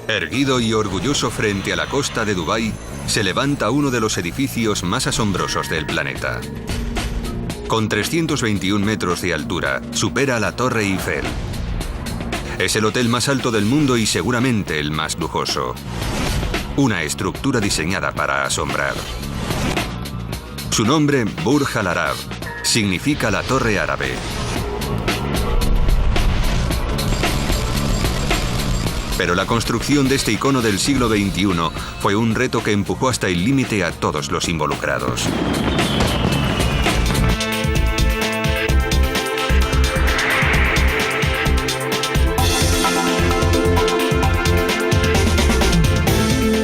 Erguido y orgulloso frente a la costa de Dubái, se levanta uno de los edificios más asombrosos del planeta. Con 321 metros de altura, supera la Torre Eiffel. Es el hotel más alto del mundo y seguramente el más lujoso. Una estructura diseñada para asombrar. Su nombre, Burj Al Arab, significa la Torre Árabe. Pero la construcción de este icono del siglo XXI fue un reto que empujó hasta el límite a todos los involucrados.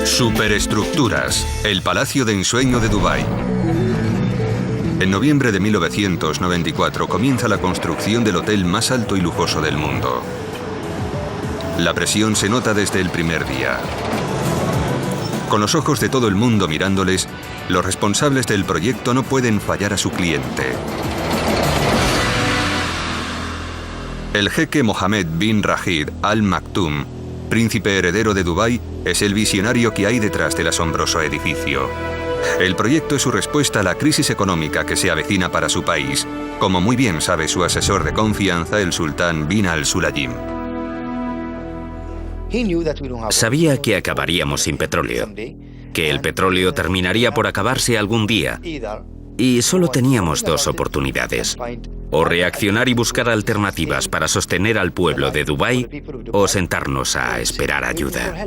Superestructuras, el Palacio de Ensueño de Dubái. En noviembre de 1994 comienza la construcción del hotel más alto y lujoso del mundo. La presión se nota desde el primer día. Con los ojos de todo el mundo mirándoles, los responsables del proyecto no pueden fallar a su cliente. El jeque Mohammed bin Rashid Al Maktoum, príncipe heredero de Dubái, es el visionario que hay detrás del asombroso edificio. El proyecto es su respuesta a la crisis económica que se avecina para su país, como muy bien sabe su asesor de confianza, el sultán bin al-Sulayim. Sabía que acabaríamos sin petróleo, que el petróleo terminaría por acabarse algún día, y solo teníamos dos oportunidades: o reaccionar y buscar alternativas para sostener al pueblo de Dubái, o sentarnos a esperar ayuda.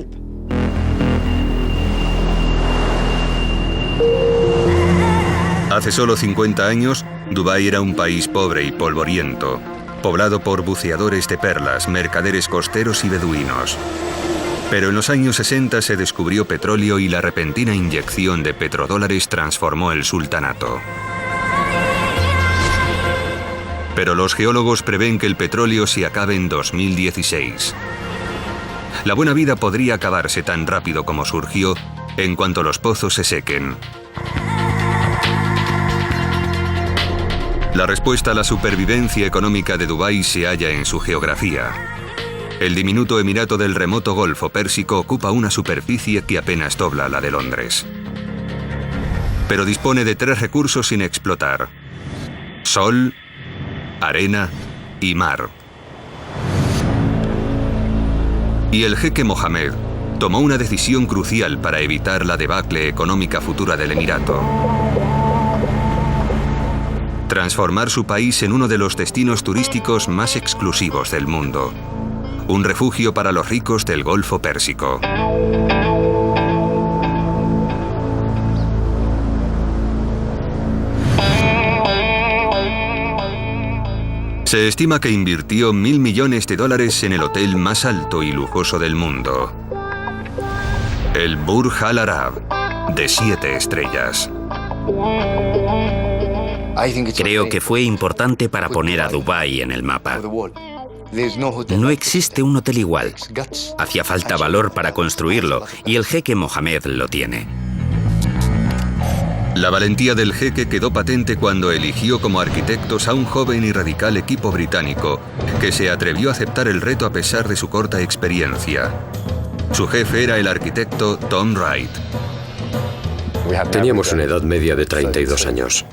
Hace solo 50 años, Dubái era un país pobre y polvoriento, poblado por buceadores de perlas, mercaderes costeros y beduinos. Pero en los años 60 se descubrió petróleo y la repentina inyección de petrodólares transformó el sultanato. Pero los geólogos prevén que el petróleo se acabe en 2016. La buena vida podría acabarse tan rápido como surgió, en cuanto los pozos se sequen. La respuesta a la supervivencia económica de Dubái se halla en su geografía. El diminuto emirato del remoto Golfo Pérsico ocupa una superficie que apenas dobla la de Londres. Pero dispone de 3 recursos sin explotar: sol, arena y mar. Y el jeque Mohammed tomó una decisión crucial para evitar la debacle económica futura del emirato: transformar su país en uno de los destinos turísticos más exclusivos del mundo. Un refugio para los ricos del Golfo Pérsico. Se estima que invirtió $1.000 millones en el hotel más alto y lujoso del mundo. El Burj Al Arab, de 7 estrellas. Creo que fue importante para poner a Dubái en el mapa. No existe un hotel igual. Hacía falta valor para construirlo, y el jeque Mohammed lo tiene. La valentía del jeque quedó patente cuando eligió como arquitectos a un joven y radical equipo británico que se atrevió a aceptar el reto a pesar de su corta experiencia. Su jefe era el arquitecto Tom Wright. Teníamos una edad media de 32 años.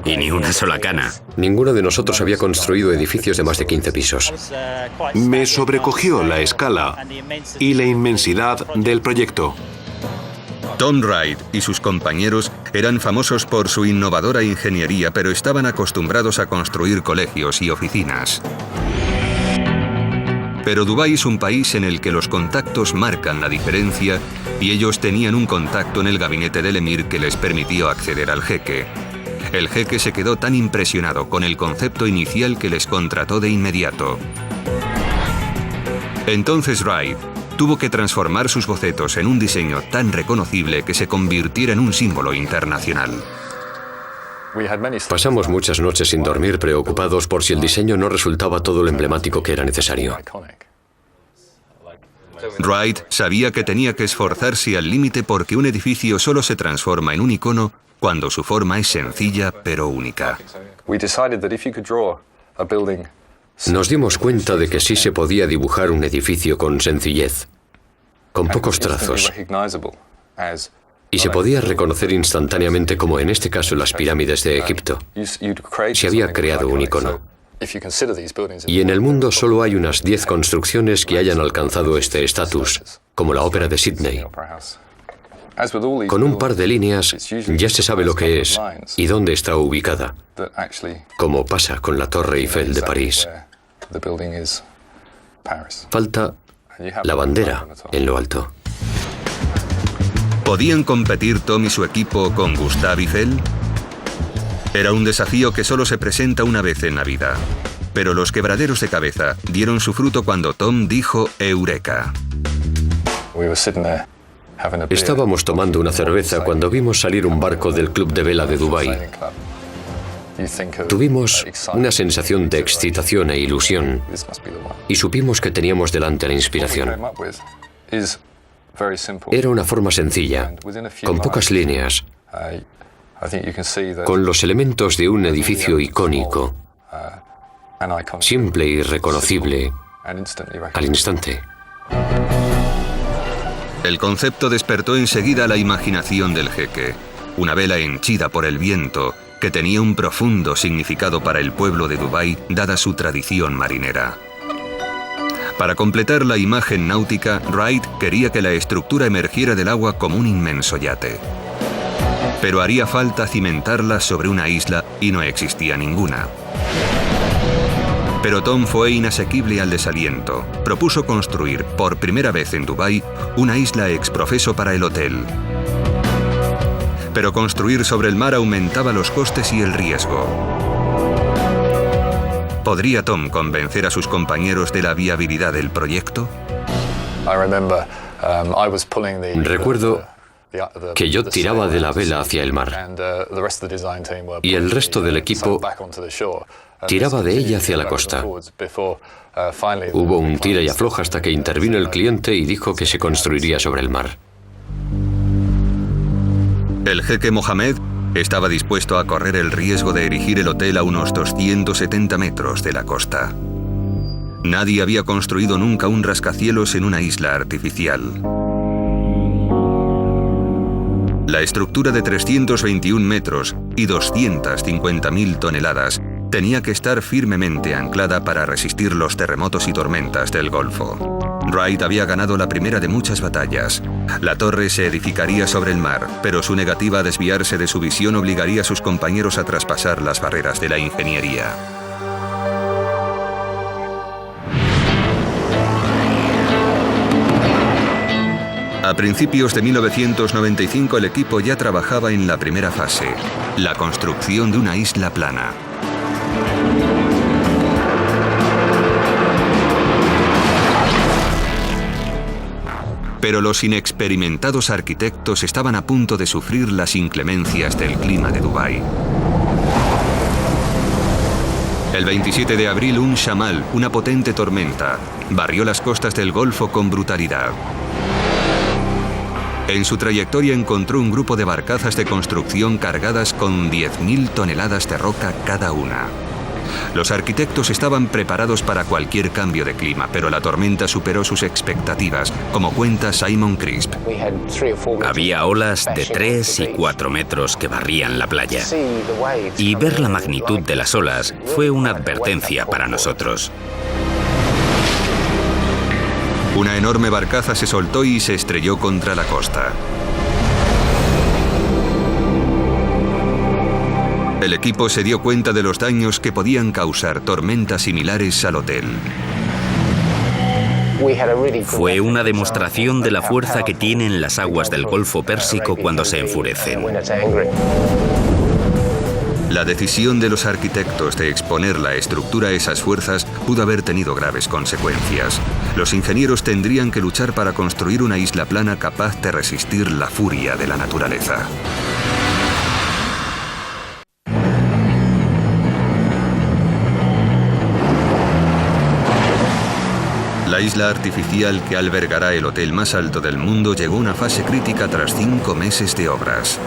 Y ni una sola cana. Ninguno de nosotros había construido edificios de más de 15 pisos. Me sobrecogió la escala y la inmensidad del proyecto. Tom Wright y sus compañeros eran famosos por su innovadora ingeniería, pero estaban acostumbrados a construir colegios y oficinas. Pero Dubái es un país en el que los contactos marcan la diferencia, y ellos tenían un contacto en el gabinete del emir que les permitió acceder al jeque. El jeque se quedó tan impresionado con el concepto inicial que les contrató de inmediato. Entonces Wright tuvo que transformar sus bocetos en un diseño tan reconocible que se convirtiera en un símbolo internacional. Pasamos muchas noches sin dormir, preocupados por si el diseño no resultaba todo lo emblemático que era necesario. Wright sabía que tenía que esforzarse al límite porque un edificio solo se transforma en un icono cuando su forma es sencilla pero única. Nos dimos cuenta de que sí se podía dibujar un edificio con sencillez. con pocos trazos, y se podía reconocer instantáneamente, como en este caso las pirámides de Egipto. Se había creado un icono. Y en el mundo solo hay unas 10 construcciones que hayan alcanzado este estatus, como la Ópera de Sídney. Con un par de líneas ya se sabe lo que es y dónde está ubicada, como pasa con la Torre Eiffel de París. Falta la bandera en lo alto. ¿Podían competir Tom y su equipo con Gustave Eiffel? Era un desafío que solo se presenta una vez en la vida. Pero los quebraderos de cabeza dieron su fruto cuando Tom dijo Eureka. Estábamos tomando una cerveza cuando vimos salir un barco del Club de Vela de Dubái. Tuvimos una sensación de excitación e ilusión y supimos que teníamos delante la inspiración. Era una forma sencilla, con pocas líneas, con los elementos de un edificio icónico, simple y reconocible al instante. El concepto despertó enseguida la imaginación del jeque. Una vela henchida por el viento que tenía un profundo significado para el pueblo de Dubái, dada su tradición marinera. Para completar la imagen náutica, Wright quería que la estructura emergiera del agua como un inmenso yate. Pero haría falta cimentarla sobre una isla y no existía ninguna. Pero Tom fue inasequible al desaliento. Propuso construir, por primera vez en Dubái, una isla exprofeso para el hotel. Pero construir sobre el mar aumentaba los costes y el riesgo. ¿Podría Tom convencer a sus compañeros de la viabilidad del proyecto? Recuerdo que yo tiraba de la vela hacia el mar y el resto del equipo tiraba de ella hacia la costa. Hubo un tira y afloja hasta que intervino el cliente y dijo que se construiría sobre el mar. El jeque Mohamed estaba dispuesto a correr el riesgo de erigir el hotel a unos 270 metros de la costa. Nadie había construido nunca un rascacielos en una isla artificial. La estructura de 321 metros y 250.000 toneladas tenía que estar firmemente anclada para resistir los terremotos y tormentas del Golfo. Wright había ganado la primera de muchas batallas. La torre se edificaría sobre el mar, pero su negativa a desviarse de su visión obligaría a sus compañeros a traspasar las barreras de la ingeniería. A principios de 1995 el equipo ya trabajaba en la primera fase, la construcción de una isla plana. Pero los inexperimentados arquitectos estaban a punto de sufrir las inclemencias del clima de Dubái. El 27 de abril, un shamal, una potente tormenta, barrió las costas del Golfo con brutalidad. En su trayectoria encontró un grupo de barcazas de construcción cargadas con 10.000 toneladas de roca cada una. Los arquitectos estaban preparados para cualquier cambio de clima, pero la tormenta superó sus expectativas, como cuenta Simon Crisp. Había olas de 3 y 4 metros que barrían la playa. Y ver la magnitud de las olas fue una advertencia para nosotros. Una enorme barcaza se soltó y se estrelló contra la costa. El equipo se dio cuenta de los daños que podían causar tormentas similares al hotel. Fue una demostración de la fuerza que tienen las aguas del Golfo Pérsico cuando se enfurecen. La decisión de los arquitectos de exponer la estructura a esas fuerzas pudo haber tenido graves consecuencias. Los ingenieros tendrían que luchar para construir una isla plana capaz de resistir la furia de la naturaleza. La isla artificial que albergará el hotel más alto del mundo llegó a una fase crítica tras 5 meses de obras.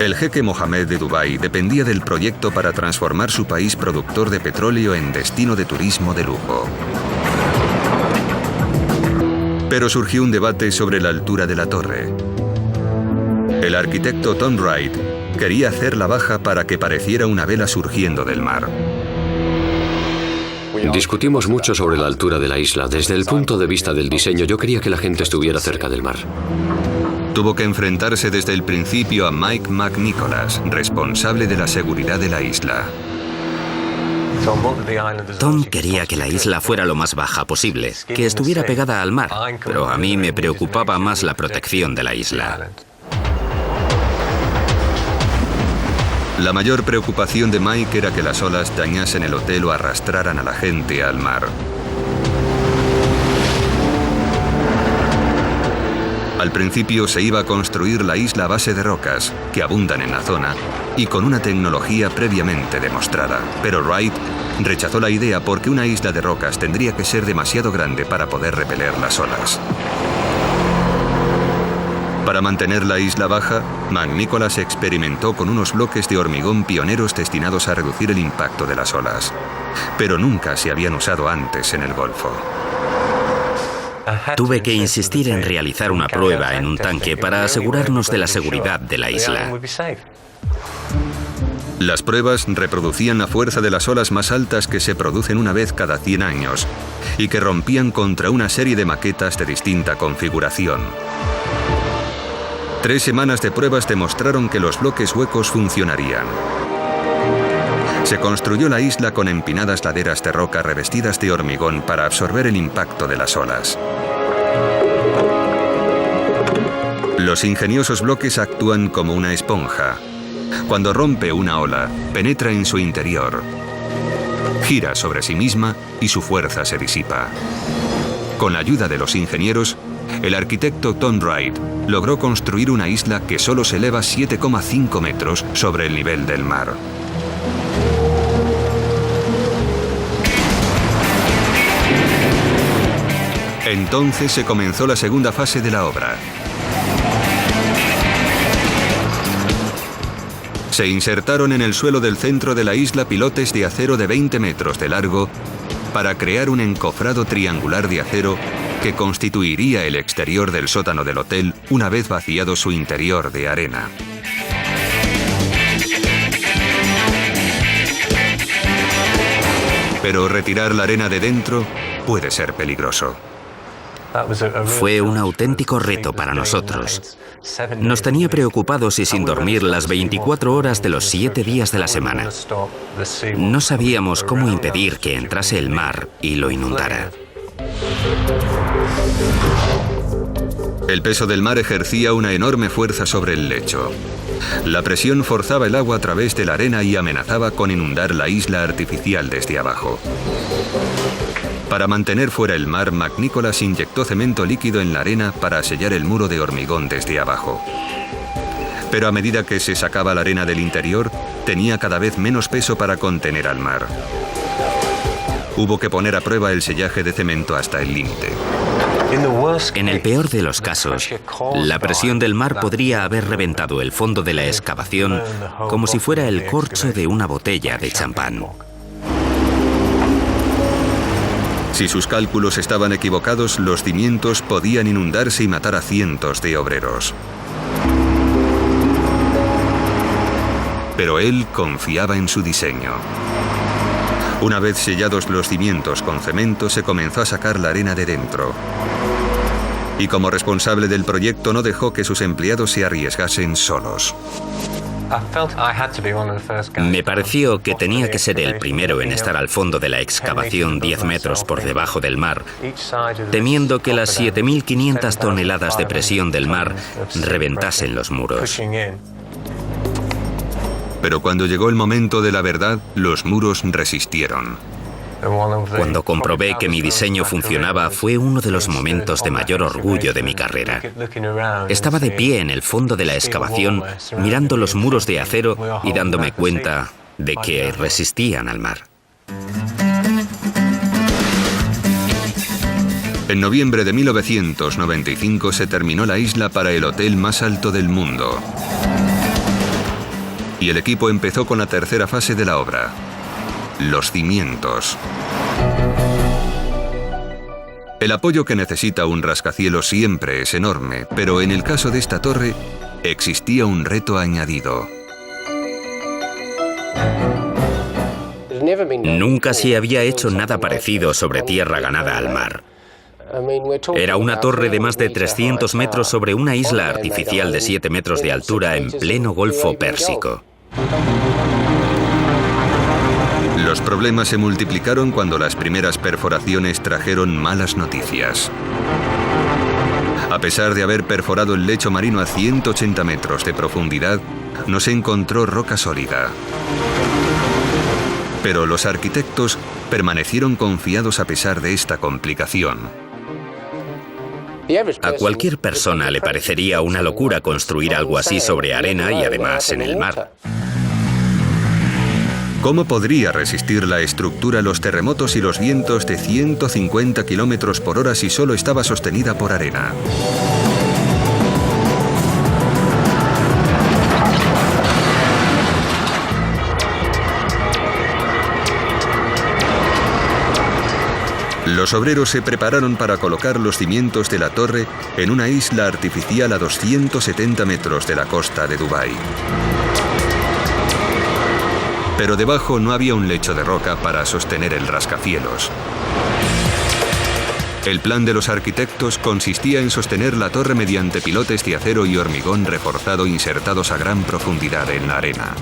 El jeque Mohamed de Dubái dependía del proyecto para transformar su país productor de petróleo en destino de turismo de lujo. Pero surgió un debate sobre la altura de la torre. El arquitecto Tom Wright quería hacerla baja para que pareciera una vela surgiendo del mar. Discutimos mucho sobre la altura de la isla. Desde el punto de vista del diseño, yo quería que la gente estuviera cerca del mar. Tuvo que enfrentarse desde el principio a Mike McNicholas, responsable de la seguridad de la isla. Tom quería que la isla fuera lo más baja posible, que estuviera pegada al mar, pero a mí me preocupaba más la protección de la isla. La mayor preocupación de Mike era que las olas dañasen el hotel o arrastraran a la gente al mar. Al principio se iba a construir la isla a base de rocas, que abundan en la zona, y con una tecnología previamente demostrada. Pero Wright rechazó la idea porque una isla de rocas tendría que ser demasiado grande para poder repeler las olas. Para mantener la isla baja, McNicholas experimentó con unos bloques de hormigón pioneros destinados a reducir el impacto de las olas, pero nunca se habían usado antes en el Golfo. Tuve que insistir en realizar una prueba en un tanque para asegurarnos de la seguridad de la isla. Las pruebas reproducían la fuerza de las olas más altas que se producen una vez cada 100 años y que rompían contra una serie de maquetas de distinta configuración. 3 semanas de pruebas demostraron que los bloques huecos funcionarían. Se construyó la isla con empinadas laderas de roca revestidas de hormigón para absorber el impacto de las olas. Los ingeniosos bloques actúan como una esponja. Cuando rompe una ola, penetra en su interior, gira sobre sí misma y su fuerza se disipa. Con la ayuda de los ingenieros, el arquitecto Tom Wright logró construir una isla que solo se eleva 7,5 metros sobre el nivel del mar. Entonces se comenzó la segunda fase de la obra. Se insertaron en el suelo del centro de la isla pilotes de acero de 20 metros de largo para crear un encofrado triangular de acero que constituiría el exterior del sótano del hotel una vez vaciado su interior de arena. Pero retirar la arena de dentro puede ser peligroso. Fue un auténtico reto para nosotros. Nos tenía preocupados y sin dormir las 24 horas de los 7 días de la semana. No sabíamos cómo impedir que entrase el mar y lo inundara. El peso del mar ejercía una enorme fuerza sobre el lecho. La presión forzaba el agua a través de la arena y amenazaba con inundar la isla artificial desde abajo. Para mantener fuera el mar, McNicholas inyectó cemento líquido en la arena para sellar el muro de hormigón desde abajo. Pero a medida que se sacaba la arena del interior, tenía cada vez menos peso para contener al mar. Hubo que poner a prueba el sellaje de cemento hasta el límite. En el peor de los casos, la presión del mar podría haber reventado el fondo de la excavación como si fuera el corcho de una botella de champán. Si sus cálculos estaban equivocados, los cimientos podían inundarse y matar a cientos de obreros. Pero él confiaba en su diseño. Una vez sellados los cimientos con cemento, se comenzó a sacar la arena de dentro. Y como responsable del proyecto, no dejó que sus empleados se arriesgasen solos. Me pareció que tenía que ser el primero en estar al fondo de la excavación 10 metros por debajo del mar, temiendo que las 7.500 toneladas de presión del mar reventasen los muros. Pero cuando llegó el momento de la verdad, los muros resistieron. Cuando comprobé que mi diseño funcionaba, fue uno de los momentos de mayor orgullo de mi carrera. Estaba de pie en el fondo de la excavación, mirando los muros de acero y dándome cuenta de que resistían al mar. En noviembre de 1995 se terminó la isla para el hotel más alto del mundo. Y el equipo empezó con la tercera fase de la obra: los cimientos. El apoyo que necesita un rascacielos siempre es enorme, pero en el caso de esta torre existía un reto añadido. Nunca se había hecho nada parecido sobre tierra ganada al mar. Era una torre de más de 300 metros sobre una isla artificial de 7 metros de altura en pleno Golfo Pérsico. Los problemas se multiplicaron cuando las primeras perforaciones trajeron malas noticias. A pesar de haber perforado el lecho marino a 180 metros de profundidad, no se encontró roca sólida. Pero los arquitectos permanecieron confiados a pesar de esta complicación. A cualquier persona le parecería una locura construir algo así sobre arena y además en el mar. ¿Cómo podría resistir la estructura los terremotos y los vientos de 150 kilómetros por hora si solo estaba sostenida por arena? Los obreros se prepararon para colocar los cimientos de la torre en una isla artificial a 270 metros de la costa de Dubái. Pero debajo no había un lecho de roca para sostener el rascacielos. El plan de los arquitectos consistía en sostener la torre mediante pilotes de acero y hormigón reforzado insertados a gran profundidad en la arena.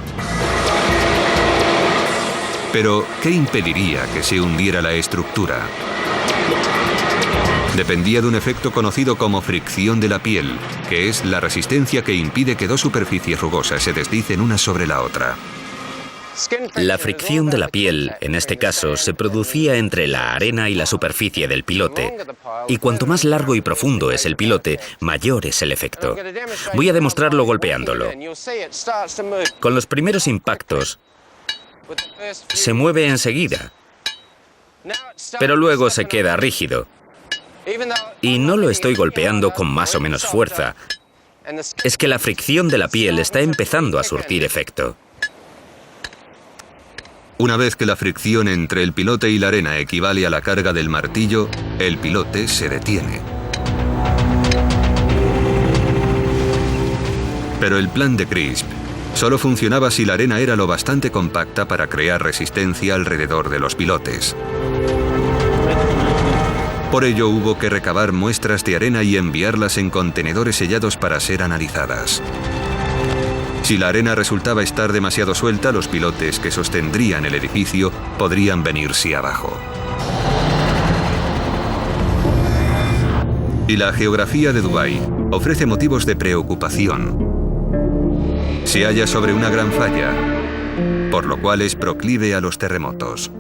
Pero, ¿qué impediría que se hundiera la estructura? Dependía de un efecto conocido como fricción de la piel, que es la resistencia que impide que dos superficies rugosas se deslicen una sobre la otra. La fricción de la piel, en este caso, se producía entre la arena y la superficie del pilote. Y cuanto más largo y profundo es el pilote, mayor es el efecto. Voy a demostrarlo golpeándolo. Con los primeros impactos, se mueve enseguida, pero luego se queda rígido. Y no lo estoy golpeando con más o menos fuerza. Es que la fricción de la piel está empezando a surtir efecto. Una vez que la fricción entre el pilote y la arena equivale a la carga del martillo, el pilote se detiene. Pero el plan de Crisp solo funcionaba si la arena era lo bastante compacta para crear resistencia alrededor de los pilotes. Por ello hubo que recabar muestras de arena y enviarlas en contenedores sellados para ser analizadas. Si la arena resultaba estar demasiado suelta, los pilotes que sostendrían el edificio podrían venirse abajo. Y la geografía de Dubái ofrece motivos de preocupación. Se halla sobre una gran falla, por lo cual es proclive a los terremotos.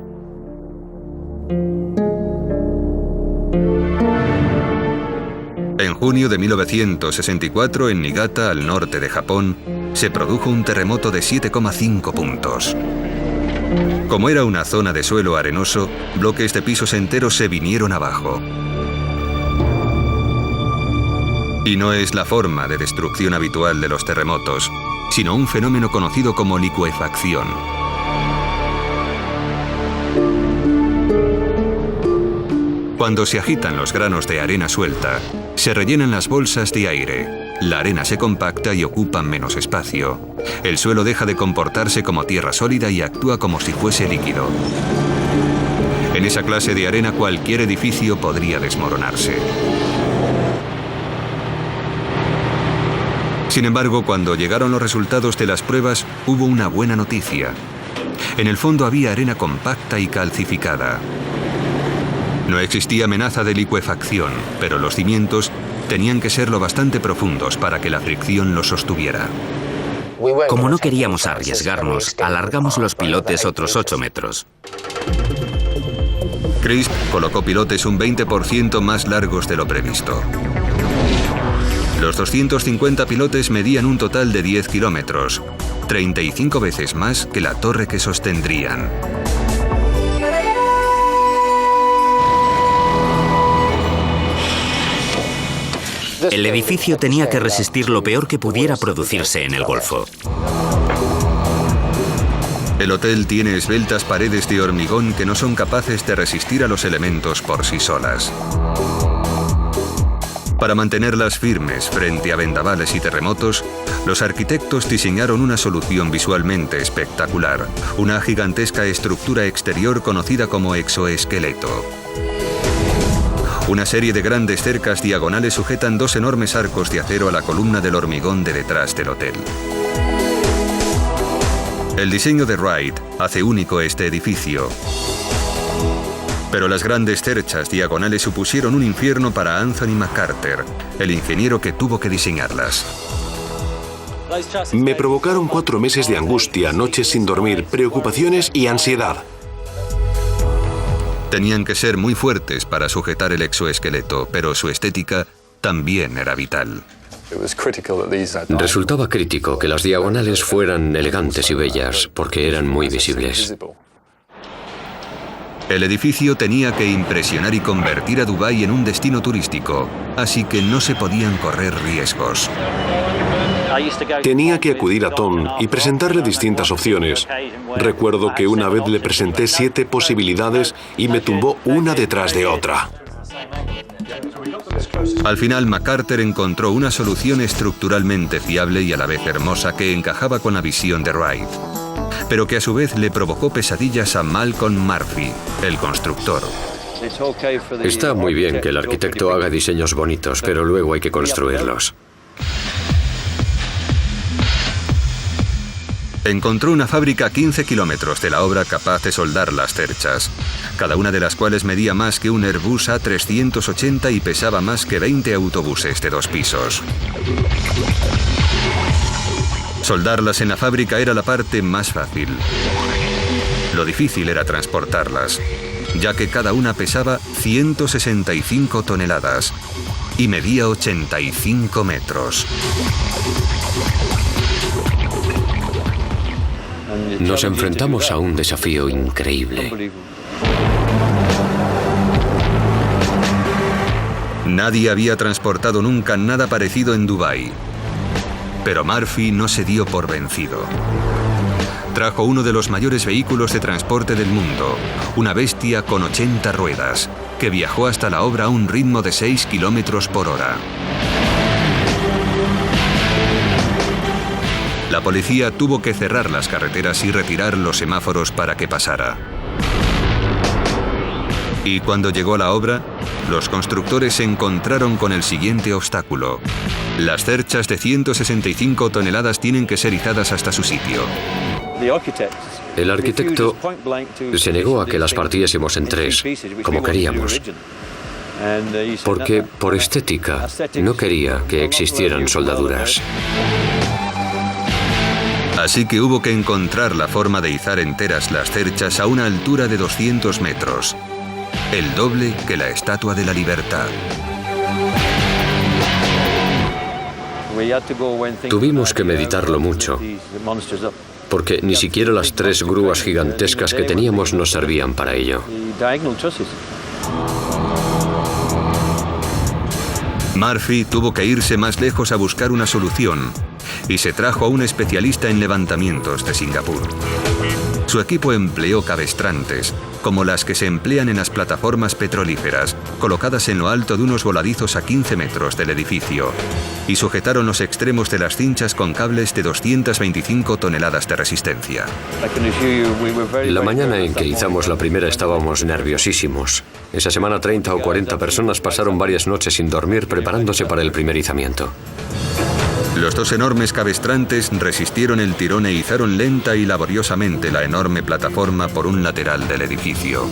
En junio de 1964, en Niigata, al norte de Japón, se produjo un terremoto de 7,5 puntos. Como era una zona de suelo arenoso, bloques de pisos enteros se vinieron abajo. Y no es la forma de destrucción habitual de los terremotos, sino un fenómeno conocido como licuefacción. Cuando se agitan los granos de arena suelta, se rellenan las bolsas de aire. La arena se compacta y ocupa menos espacio. El suelo deja de comportarse como tierra sólida y actúa como si fuese líquido. En esa clase de arena cualquier edificio podría desmoronarse. Sin embargo, cuando llegaron los resultados de las pruebas, hubo una buena noticia. En el fondo había arena compacta y calcificada. No existía amenaza de licuefacción, pero los cimientos tenían que ser lo bastante profundos para que la fricción los sostuviera. Como no queríamos arriesgarnos, alargamos los pilotes otros 8 metros. Crisp colocó pilotes un 20% más largos de lo previsto. Los 250 pilotes medían un total de 10 kilómetros, 35 veces más que la torre que sostendrían. El edificio tenía que resistir lo peor que pudiera producirse en el Golfo. El hotel tiene esbeltas paredes de hormigón que no son capaces de resistir a los elementos por sí solas. Para mantenerlas firmes frente a vendavales y terremotos, los arquitectos diseñaron una solución visualmente espectacular, una gigantesca estructura exterior conocida como exoesqueleto. Una serie de grandes cercas diagonales sujetan dos enormes arcos de acero a la columna del hormigón de detrás del hotel. El diseño de Wright hace único este edificio. Pero las grandes cerchas diagonales supusieron un infierno para Anthony McCarter, el ingeniero que tuvo que diseñarlas. Me provocaron 4 meses de angustia, noches sin dormir, preocupaciones y ansiedad. Tenían que ser muy fuertes para sujetar el exoesqueleto, pero su estética también era vital. Resultaba crítico que las diagonales fueran elegantes y bellas, porque eran muy visibles. El edificio tenía que impresionar y convertir a Dubái en un destino turístico, así que no se podían correr riesgos. Tenía que acudir a Tom y presentarle distintas opciones. Recuerdo que una vez le presenté 7 posibilidades y me tumbó una detrás de otra. Al final, McCarter encontró una solución estructuralmente fiable y a la vez hermosa que encajaba con la visión de Wright, pero que a su vez le provocó pesadillas a Malcolm Murphy, el constructor. Está muy bien que el arquitecto haga diseños bonitos, pero luego hay que construirlos. Encontró una fábrica a 15 kilómetros de la obra capaz de soldar las cerchas, cada una de las cuales medía más que un Airbus A380 y pesaba más que 20 autobuses de 2 pisos. Soldarlas en la fábrica era la parte más fácil. Lo difícil era transportarlas, ya que cada una pesaba 165 toneladas y medía 85 metros. Nos enfrentamos a un desafío increíble. Nadie había transportado nunca nada parecido en Dubái. Pero Murphy no se dio por vencido. Trajo uno de los mayores vehículos de transporte del mundo, una bestia con 80 ruedas, que viajó hasta la obra a un ritmo de 6 kilómetros por hora. La policía tuvo que cerrar las carreteras y retirar los semáforos para que pasara. Y cuando llegó la obra, los constructores se encontraron con el siguiente obstáculo. Las cerchas de 165 toneladas tienen que ser izadas hasta su sitio. El arquitecto se negó a que las partiésemos en 3, como queríamos, porque por estética no quería que existieran soldaduras. Así que hubo que encontrar la forma de izar enteras las cerchas a una altura de 200 metros, el doble que la Estatua de la Libertad. Tuvimos que meditarlo mucho, porque ni siquiera las 3 grúas gigantescas que teníamos nos servían para ello. Murphy tuvo que irse más lejos a buscar una solución y se trajo a un especialista en levantamientos de Singapur. Su equipo empleó cabestrantes, como las que se emplean en las plataformas petrolíferas, colocadas en lo alto de unos voladizos a 15 metros del edificio, y sujetaron los extremos de las cinchas con cables de 225 toneladas de resistencia. La mañana en que izamos la primera estábamos nerviosísimos. Esa semana 30 o 40 personas pasaron varias noches sin dormir preparándose para el primer izamiento. Los 2 enormes cabestrantes resistieron el tirón e izaron lenta y laboriosamente la enorme plataforma por un lateral del edificio.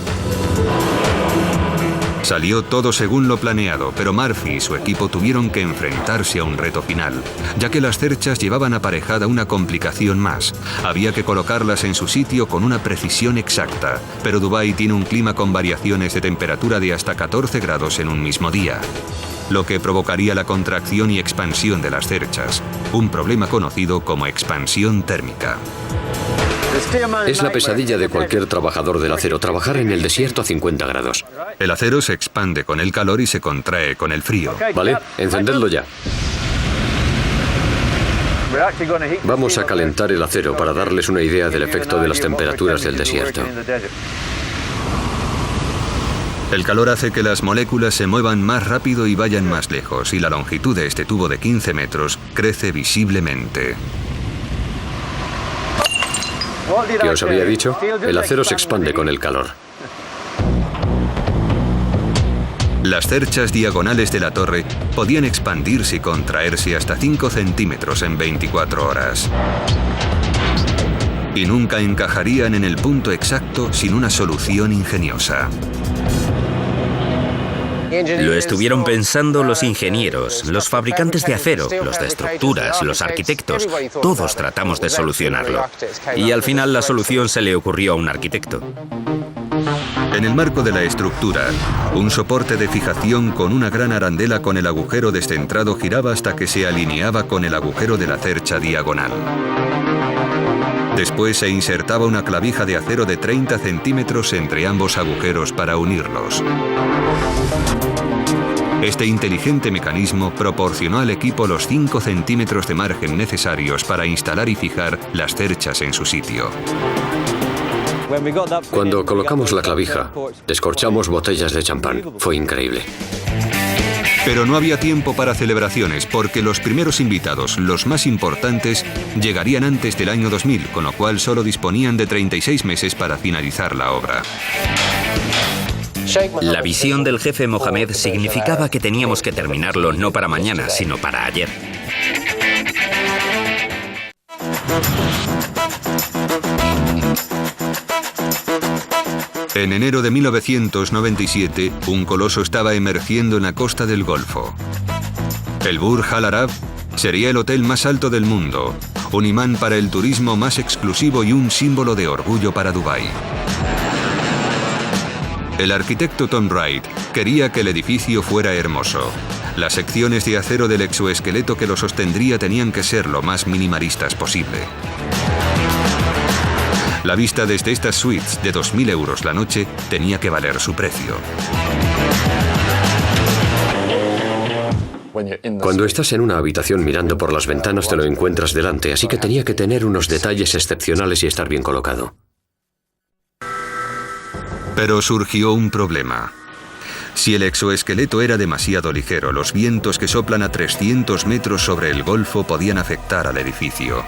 Salió todo según lo planeado, pero Murphy y su equipo tuvieron que enfrentarse a un reto final, ya que las cerchas llevaban aparejada una complicación más. Había que colocarlas en su sitio con una precisión exacta, pero Dubái tiene un clima con variaciones de temperatura de hasta 14 grados en un mismo día, lo que provocaría la contracción y expansión de las cerchas, un problema conocido como expansión térmica. Es la pesadilla de cualquier trabajador del acero, trabajar en el desierto a 50 grados. El acero se expande con el calor y se contrae con el frío. Vale, encendedlo ya. Vamos a calentar el acero para darles una idea del efecto de las temperaturas del desierto. El calor hace que las moléculas se muevan más rápido y vayan más lejos, y la longitud de este tubo de 15 metros crece visiblemente. ¿Qué os había dicho? El acero se expande con el calor. Las cerchas diagonales de la torre podían expandirse y contraerse hasta 5 centímetros en 24 horas. Y nunca encajarían en el punto exacto sin una solución ingeniosa. Lo estuvieron pensando los ingenieros, los fabricantes de acero, los de estructuras, los arquitectos. Todos tratamos de solucionarlo. Y al final la solución se le ocurrió a un arquitecto. En el marco de la estructura, un soporte de fijación con una gran arandela con el agujero descentrado giraba hasta que se alineaba con el agujero de la cercha diagonal. Después se insertaba una clavija de acero de 30 centímetros entre ambos agujeros para unirlos. Este inteligente mecanismo proporcionó al equipo los 5 centímetros de margen necesarios para instalar y fijar las cerchas en su sitio. Cuando colocamos la clavija, descorchamos botellas de champán. Fue increíble. Pero no había tiempo para celebraciones porque los primeros invitados, los más importantes, llegarían antes del año 2000, con lo cual solo disponían de 36 meses para finalizar la obra. La visión del jefe Mohamed significaba que teníamos que terminarlo no para mañana, sino para ayer. En enero de 1997, un coloso estaba emergiendo en la costa del Golfo. El Burj Al Arab sería el hotel más alto del mundo, un imán para el turismo más exclusivo y un símbolo de orgullo para Dubái. El arquitecto Tom Wright quería que el edificio fuera hermoso. Las secciones de acero del exoesqueleto que lo sostendría tenían que ser lo más minimalistas posible. La vista desde estas suites de 2.000 euros la noche tenía que valer su precio. Cuando estás en una habitación mirando por las ventanas te lo encuentras delante, así que tenía que tener unos detalles excepcionales y estar bien colocado. Pero surgió un problema. Si el exoesqueleto era demasiado ligero, los vientos que soplan a 300 metros sobre el Golfo podían afectar al edificio.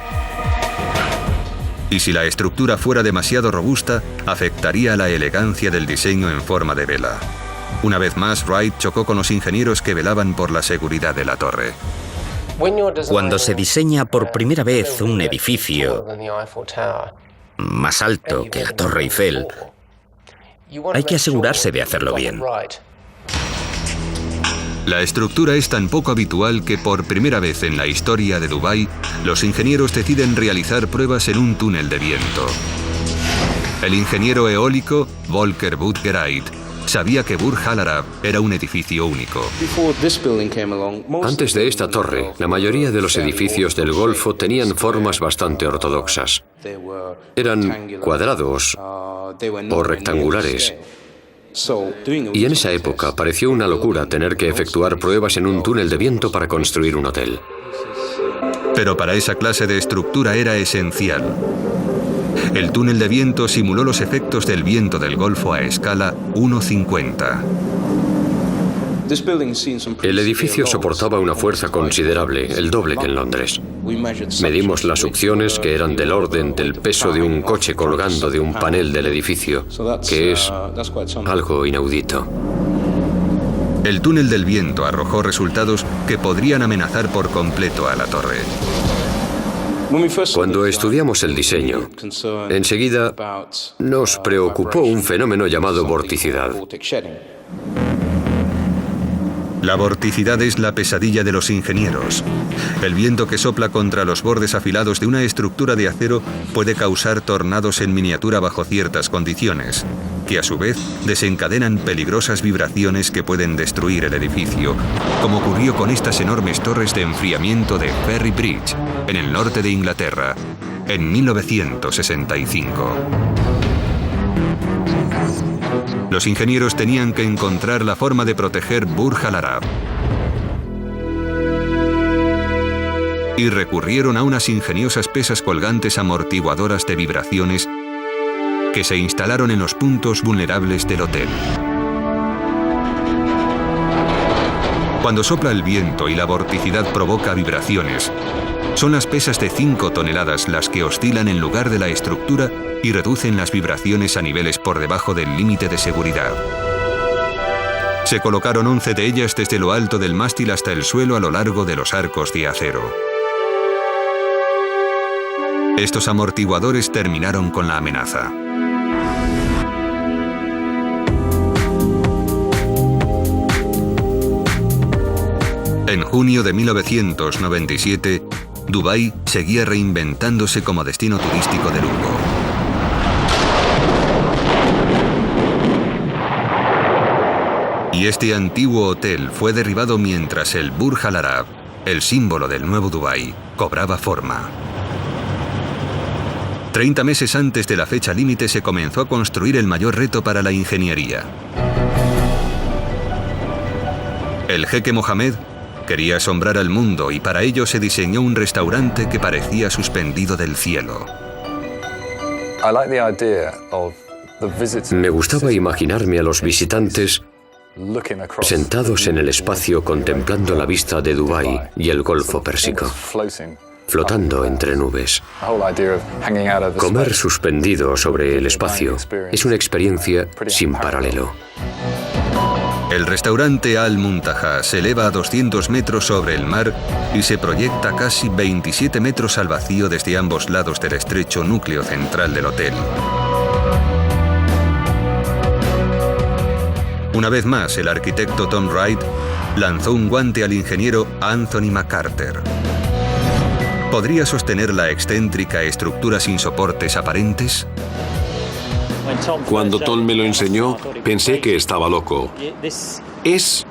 Y si la estructura fuera demasiado robusta, afectaría a la elegancia del diseño en forma de vela. Una vez más, Wright chocó con los ingenieros que velaban por la seguridad de la torre. Cuando se diseña por primera vez un edificio más alto que la Torre Eiffel, hay que asegurarse de hacerlo bien. La estructura es tan poco habitual que por primera vez en la historia de Dubái, los ingenieros deciden realizar pruebas en un túnel de viento. El ingeniero eólico Volker Budgereit sabía que Burj Al Arab era un edificio único. Antes de esta torre, la mayoría de los edificios del Golfo tenían formas bastante ortodoxas. Eran cuadrados o rectangulares. Y en esa época pareció una locura tener que efectuar pruebas en un túnel de viento para construir un hotel. Pero para esa clase de estructura era esencial. El túnel de viento simuló los efectos del viento del Golfo a escala 1,50. El edificio soportaba una fuerza considerable, el doble que en Londres. Medimos las succiones, que eran del orden del peso de un coche colgando de un panel del edificio, que es algo inaudito. El túnel del viento arrojó resultados que podrían amenazar por completo a la torre. Cuando estudiamos el diseño, enseguida nos preocupó un fenómeno llamado vorticidad. La vorticidad es la pesadilla de los ingenieros. El viento que sopla contra los bordes afilados de una estructura de acero puede causar tornados en miniatura bajo ciertas condiciones, que a su vez desencadenan peligrosas vibraciones que pueden destruir el edificio, como ocurrió con estas enormes torres de enfriamiento de Ferry Bridge, en el norte de Inglaterra, en 1965. Los ingenieros tenían que encontrar la forma de proteger Burj Al Arab. y recurrieron a unas ingeniosas pesas colgantes amortiguadoras de vibraciones que se instalaron en los puntos vulnerables del hotel. Cuando sopla el viento y la vorticidad provoca vibraciones, son las pesas de 5 toneladas las que oscilan en lugar de la estructura y reducen las vibraciones a niveles por debajo del límite de seguridad. Se colocaron 11 de ellas desde lo alto del mástil hasta el suelo a lo largo de los arcos de acero. Estos amortiguadores terminaron con la amenaza. En junio de 1997, Dubái seguía reinventándose como destino turístico de lujo. Y este antiguo hotel fue derribado mientras el Burj Al Arab, el símbolo del nuevo Dubái, cobraba forma. 30 meses antes de la fecha límite se comenzó a construir el mayor reto para la ingeniería. El jeque Mohammed quería asombrar al mundo y para ello se diseñó un restaurante que parecía suspendido del cielo. Me gustaba imaginarme a los visitantes sentados en el espacio contemplando la vista de Dubái y el Golfo Pérsico, flotando entre nubes. Comer suspendido sobre el espacio es una experiencia sin paralelo. El restaurante Al-Muntaha se eleva a 200 metros sobre el mar y se proyecta casi 27 metros al vacío desde ambos lados del estrecho núcleo central del hotel. Una vez más, el arquitecto Tom Wright lanzó un guante al ingeniero Anthony McCarter. ¿Podría sostener la excéntrica estructura sin soportes aparentes? Cuando Tom me lo enseñó, pensé que estaba loco. Es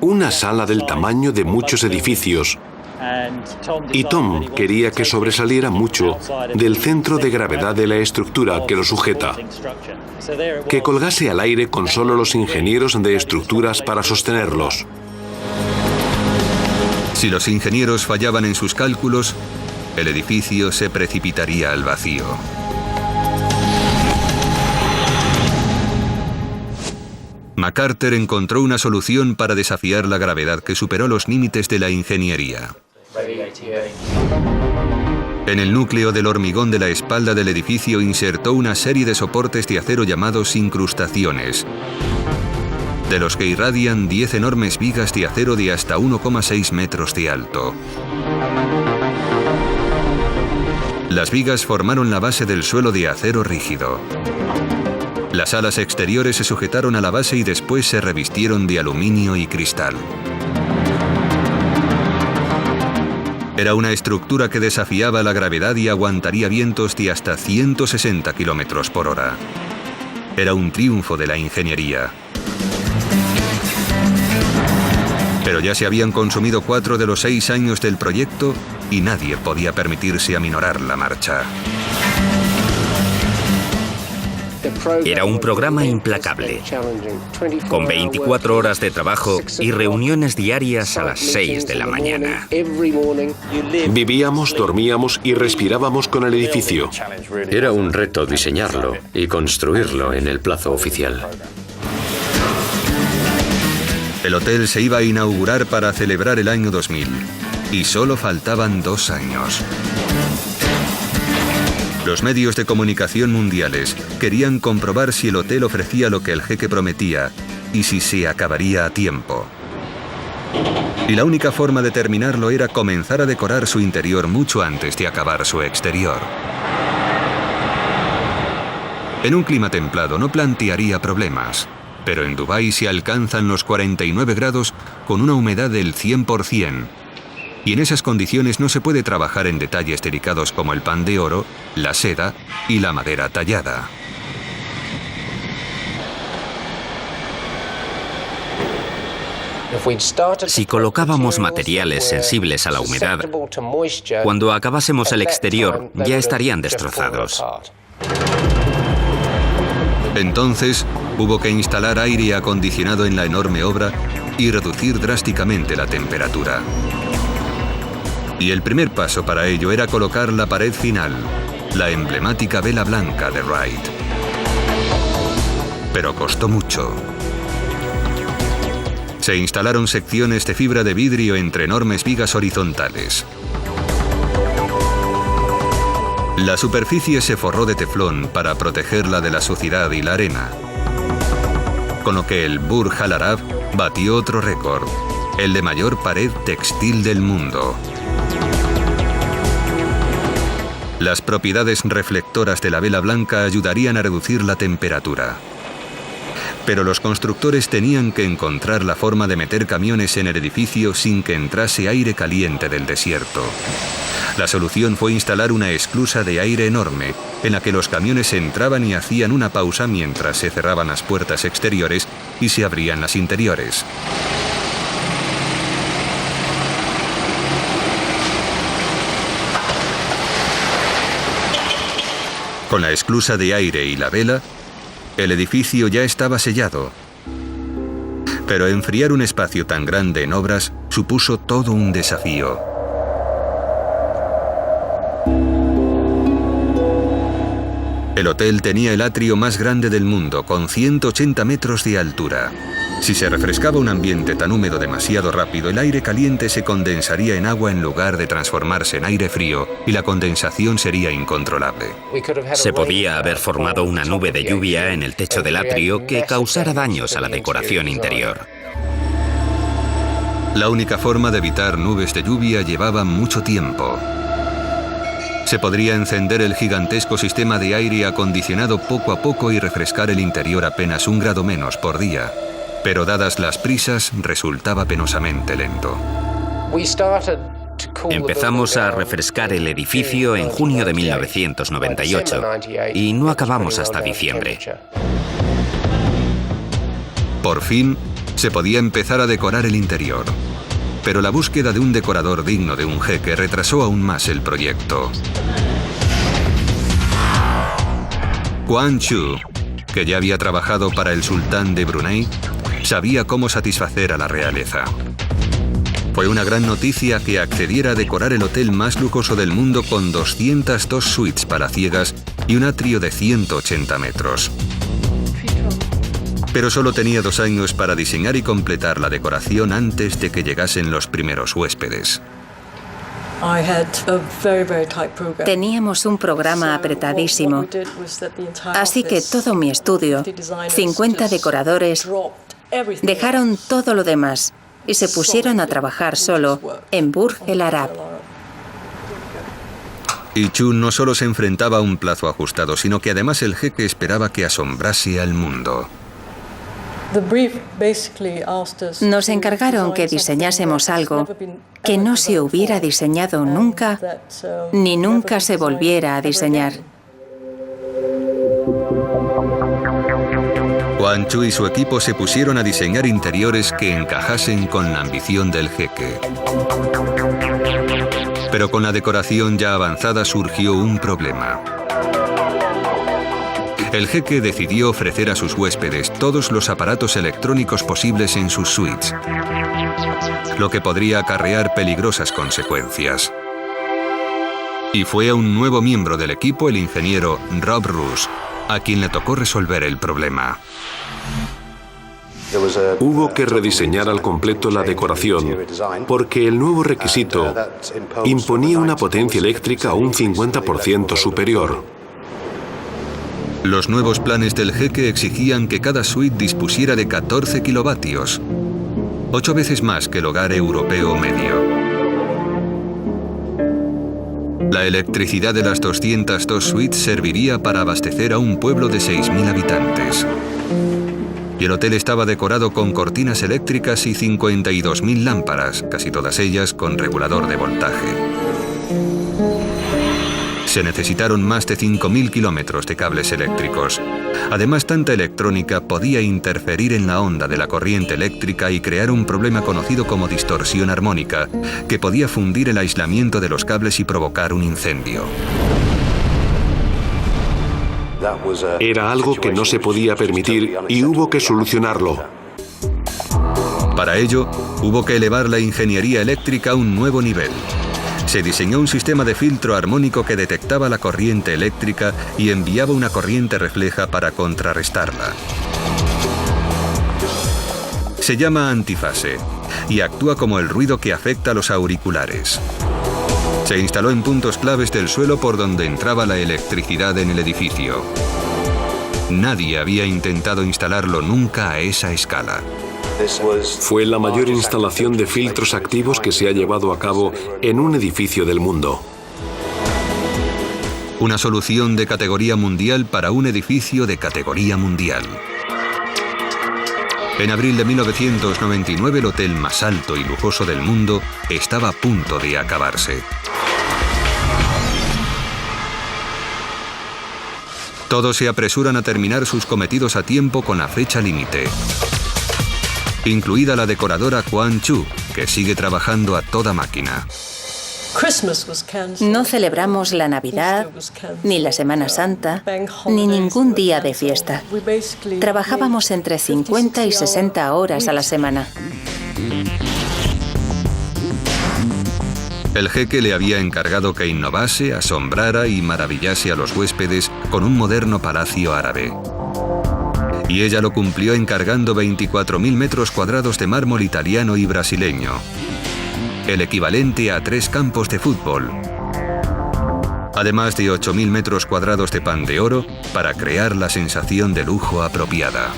una sala del tamaño de muchos edificios. Y Tom quería que sobresaliera mucho del centro de gravedad de la estructura que lo sujeta. Que colgase al aire con solo los ingenieros de estructuras para sostenerlos. Si los ingenieros fallaban en sus cálculos, el edificio se precipitaría al vacío. McCarter encontró una solución para desafiar la gravedad que superó los límites de la ingeniería. En el núcleo del hormigón de la espalda del edificio insertó una serie de soportes de acero llamados incrustaciones, de los que irradian 10 enormes vigas de acero de hasta 1,6 metros de alto. Las vigas formaron la base del suelo de acero rígido. Las alas exteriores se sujetaron a la base y después se revistieron de aluminio y cristal. Era una estructura que desafiaba la gravedad y aguantaría vientos de hasta 160 kilómetros por hora. Era un triunfo de la ingeniería. Pero ya se habían consumido 4 de los 6 años del proyecto y nadie podía permitirse aminorar la marcha. Era un programa implacable, con 24 horas de trabajo y reuniones diarias a las 6 de la mañana. Vivíamos, dormíamos y respirábamos con el edificio. Era un reto diseñarlo y construirlo en el plazo oficial. El hotel se iba a inaugurar para celebrar el año 2000 y solo faltaban 2 años. Los medios de comunicación mundiales querían comprobar si el hotel ofrecía lo que el jeque prometía y si se acabaría a tiempo. Y la única forma de terminarlo era comenzar a decorar su interior mucho antes de acabar su exterior. En un clima templado no plantearía problemas, pero en Dubái se alcanzan los 49 grados con una humedad del 100%. Y en esas condiciones no se puede trabajar en detalles delicados como el pan de oro, la seda y la madera tallada. Si colocábamos materiales sensibles a la humedad, cuando acabásemos el exterior ya estarían destrozados. Entonces, hubo que instalar aire acondicionado en la enorme obra y reducir drásticamente la temperatura. Y el primer paso para ello era colocar la pared final, la emblemática vela blanca de Wright. Pero costó mucho. Se instalaron secciones de fibra de vidrio entre enormes vigas horizontales. La superficie se forró de teflón para protegerla de la suciedad y la arena, con lo que el Burj Al Arab batió otro récord, el de mayor pared textil del mundo. Las propiedades reflectoras de la vela blanca ayudarían a reducir la temperatura. Pero los constructores tenían que encontrar la forma de meter camiones en el edificio sin que entrase aire caliente del desierto. La solución fue instalar una esclusa de aire enorme, en la que los camiones entraban y hacían una pausa mientras se cerraban las puertas exteriores y se abrían las interiores. Con la esclusa de aire y la vela, el edificio ya estaba sellado. Pero enfriar un espacio tan grande en obras supuso todo un desafío. El hotel tenía el atrio más grande del mundo, con 180 metros de altura. Si se refrescaba un ambiente tan húmedo demasiado rápido, el aire caliente se condensaría en agua en lugar de transformarse en aire frío, y la condensación sería incontrolable. Se podía haber formado una nube de lluvia en el techo del atrio que causara daños a la decoración interior. La única forma de evitar nubes de lluvia llevaba mucho tiempo. Se podría encender el gigantesco sistema de aire acondicionado poco a poco y refrescar el interior apenas 1 grado menos por día. Pero dadas las prisas, resultaba penosamente lento. Empezamos a refrescar el edificio en junio de 1998 y no acabamos hasta diciembre. Por fin, se podía empezar a decorar el interior. Pero la búsqueda de un decorador digno de un jeque retrasó aún más el proyecto. Quang Chu, que ya había trabajado para el sultán de Brunei, sabía cómo satisfacer a la realeza. Fue una gran noticia que accediera a decorar el hotel más lujoso del mundo con 202 suites palaciegas y un atrio de 180 metros. Pero solo tenía 2 años para diseñar y completar la decoración antes de que llegasen los primeros huéspedes. Teníamos un programa apretadísimo, así que todo mi estudio, 50 decoradores, dejaron todo lo demás y se pusieron a trabajar solo en Burj Al Arab. Y Chu no solo se enfrentaba a un plazo ajustado, sino que además el jeque esperaba que asombrase al mundo. Nos encargaron que diseñásemos algo que no se hubiera diseñado nunca, ni nunca se volviera a diseñar. Quang Chu y su equipo se pusieron a diseñar interiores que encajasen con la ambición del jeque. Pero con la decoración ya avanzada surgió un problema. El jeque decidió ofrecer a sus huéspedes todos los aparatos electrónicos posibles en sus suites, lo que podría acarrear peligrosas consecuencias. Y fue a un nuevo miembro del equipo, el ingeniero Rob Roos, a quien le tocó resolver el problema. Hubo que rediseñar al completo la decoración porque el nuevo requisito imponía una potencia eléctrica un 50% superior. Los nuevos planes del jeque exigían que cada suite dispusiera de 14 kilovatios, 8 veces más que el hogar europeo medio. La electricidad de las 202 suites serviría para abastecer a un pueblo de 6.000 habitantes. Y el hotel estaba decorado con cortinas eléctricas y 52.000 lámparas, casi todas ellas con regulador de voltaje. Se necesitaron más de 5.000 kilómetros de cables eléctricos. Además, tanta electrónica podía interferir en la onda de la corriente eléctrica y crear un problema conocido como distorsión armónica, que podía fundir el aislamiento de los cables y provocar un incendio. Era algo que no se podía permitir y hubo que solucionarlo. Para ello, hubo que elevar la ingeniería eléctrica a un nuevo nivel. Se diseñó un sistema de filtro armónico que detectaba la corriente eléctrica y enviaba una corriente refleja para contrarrestarla. Se llama antifase y actúa como el ruido que afecta a los auriculares. Se instaló en puntos claves del suelo por donde entraba la electricidad en el edificio. Nadie había intentado instalarlo nunca a esa escala. Fue la mayor instalación de filtros activos que se ha llevado a cabo en un edificio del mundo. Una solución de categoría mundial para un edificio de categoría mundial. En abril de 1999, el hotel más alto y lujoso del mundo estaba a punto de acabarse. Todos se apresuran a terminar sus cometidos a tiempo con la fecha límite, incluida la decoradora Quan Chu, que sigue trabajando a toda máquina. No celebramos la Navidad, ni la Semana Santa, ni ningún día de fiesta. Trabajábamos entre 50 y 60 horas a la semana. El jeque le había encargado que innovase, asombrara y maravillase a los huéspedes con un moderno palacio árabe. Y ella lo cumplió encargando 24.000 metros cuadrados de mármol italiano y brasileño, el equivalente a 3 campos de fútbol, además de 8.000 metros cuadrados de pan de oro para crear la sensación de lujo apropiada.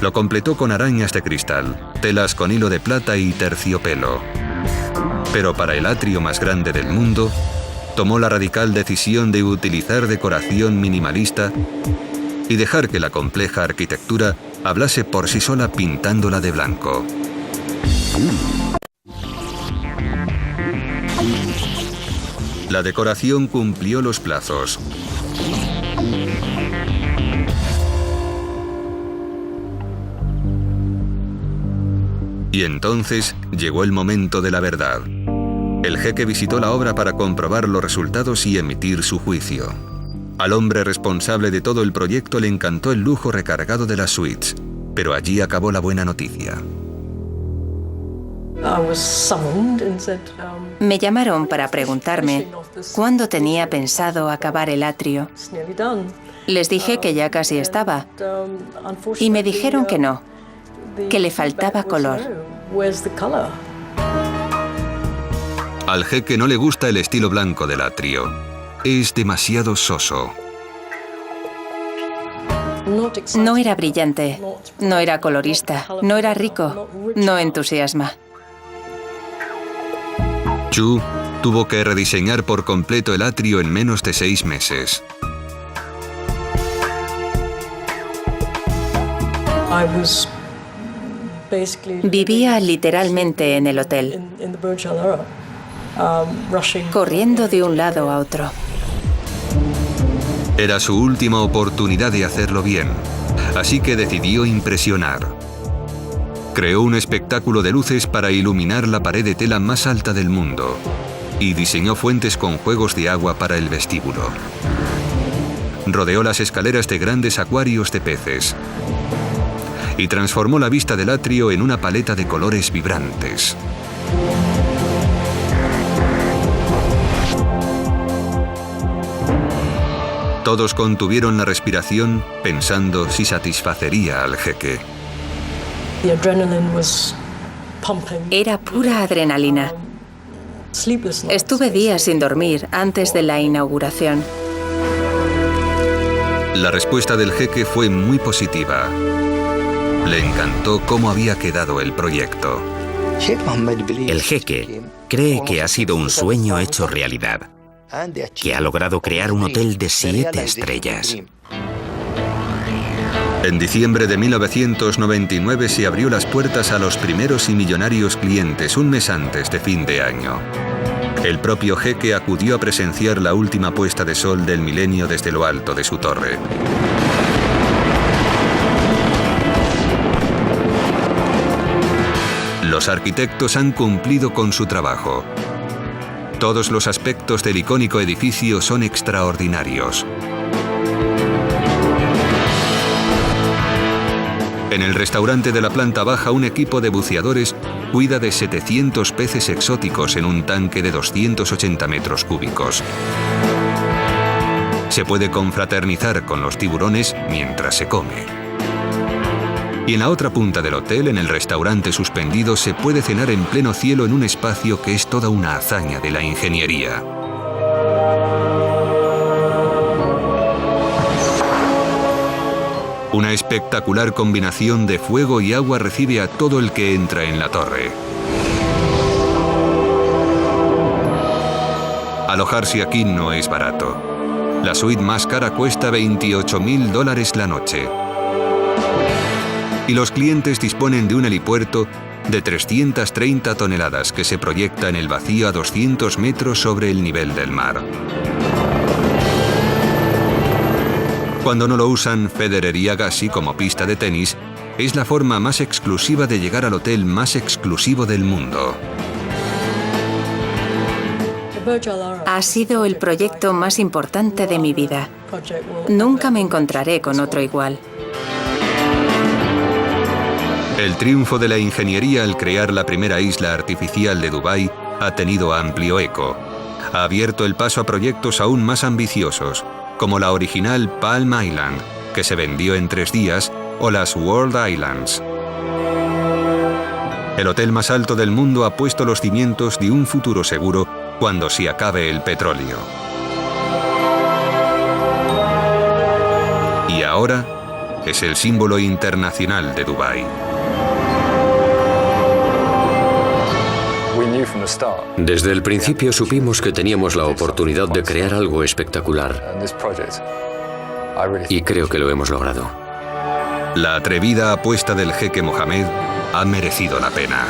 Lo completó con arañas de cristal, telas con hilo de plata y terciopelo. Pero para el atrio más grande del mundo, tomó la radical decisión de utilizar decoración minimalista y dejar que la compleja arquitectura hablase por sí sola pintándola de blanco. La decoración cumplió los plazos. Y entonces llegó el momento de la verdad. El jeque visitó la obra para comprobar los resultados y emitir su juicio. Al hombre responsable de todo el proyecto le encantó el lujo recargado de las suites, pero allí acabó la buena noticia. Me llamaron para preguntarme cuándo tenía pensado acabar el atrio. Les dije que ya casi estaba, y me dijeron que no, que le faltaba color. Al jeque no le gusta el estilo blanco del atrio. Es demasiado soso. No era brillante, no era colorista, no era rico, no entusiasma. Chu tuvo que rediseñar por completo el atrio en menos de 6 meses. Vivía literalmente en el hotel, corriendo de un lado a otro. Era su última oportunidad de hacerlo bien, así que decidió impresionar. Creó un espectáculo de luces para iluminar la pared de tela más alta del mundo y diseñó fuentes con juegos de agua para el vestíbulo. Rodeó las escaleras de grandes acuarios de peces y transformó la vista del atrio en una paleta de colores vibrantes. Todos contuvieron la respiración pensando si satisfacería al jeque. Era pura adrenalina. Estuve días sin dormir antes de la inauguración. La respuesta del jeque fue muy positiva. Le encantó cómo había quedado el proyecto. El jeque cree que ha sido un sueño hecho realidad, que ha logrado crear un hotel de 7 estrellas. En diciembre de 1999 se abrió las puertas a los primeros y millonarios clientes un mes antes de fin de año. El propio jeque acudió a presenciar la última puesta de sol del milenio desde lo alto de su torre. Los arquitectos han cumplido con su trabajo. Todos los aspectos del icónico edificio son extraordinarios. En el restaurante de la planta baja, un equipo de buceadores cuida de 700 peces exóticos en un tanque de 280 metros cúbicos. Se puede confraternizar con los tiburones mientras se come. Y en la otra punta del hotel, en el restaurante suspendido, se puede cenar en pleno cielo en un espacio que es toda una hazaña de la ingeniería. Una espectacular combinación de fuego y agua recibe a todo el que entra en la torre. Alojarse aquí no es barato. La suite más cara cuesta $28.000 la noche. Y los clientes disponen de un helipuerto de 330 toneladas que se proyecta en el vacío a 200 metros sobre el nivel del mar. Cuando no lo usan Federer y Agassi como pista de tenis, es la forma más exclusiva de llegar al hotel más exclusivo del mundo. Ha sido el proyecto más importante de mi vida. Nunca me encontraré con otro igual. El triunfo de la ingeniería al crear la primera isla artificial de Dubái ha tenido amplio eco. Ha abierto el paso a proyectos aún más ambiciosos, como la original Palm Island, que se vendió en 3 días, o las World Islands. El hotel más alto del mundo ha puesto los cimientos de un futuro seguro cuando se acabe el petróleo. Y ahora es el símbolo internacional de Dubái. Desde el principio supimos que teníamos la oportunidad de crear algo espectacular. Y creo que lo hemos logrado. La atrevida apuesta del jeque Mohammed ha merecido la pena.